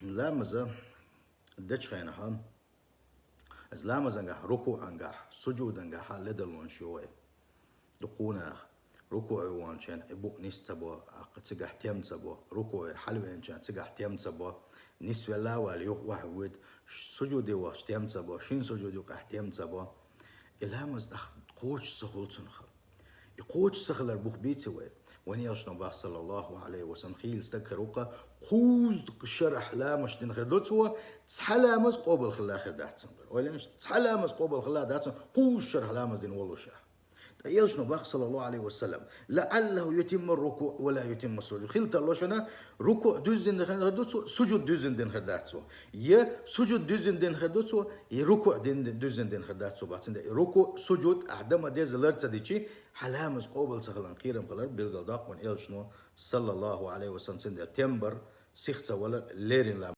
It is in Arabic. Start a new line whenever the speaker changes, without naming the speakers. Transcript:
لامزة دتش خينها از لامزة نجح ركوع نجح سجود نجح لدلون شوية دقونا ركوع وانشان ابو نستبو تجح تيم تبو ركوع حلوين كان تجح تيم تبو نسبة لا واليوح واحد سجودي واش تيم تبو شين سجودي وقح تيم تبو الهامز أخ قوش سخلتنخ يقوش سخل البوخ بيتوي وين يشنو باه صلى الله عليه وسلم خيل استكروقا قوز شرح لا مش دين خير دوتوا تسحلامز قبل خلا خير دحتن ولا تسحلامز قبل خلا دحتن قوز شرح لامز دين والله شرح يشنو باه صلى الله عليه وسلم لعله يتم الركوع ولا يتم السجود خيلت الله شنا ركوع دوزن دين خير دوتوا سجود دوزن دين خير دحتوا يا سجود دوزن دين خير دوتوا يا ركوع دين دوزن دين خير دحتوا بعدين ركوع سجود احدما ديز لرت ديشي حلامز قبل سخلان قيرم قلر بيلقى داق من يشنو صلى الله عليه وسلم تمبر سيختا ولا ليرين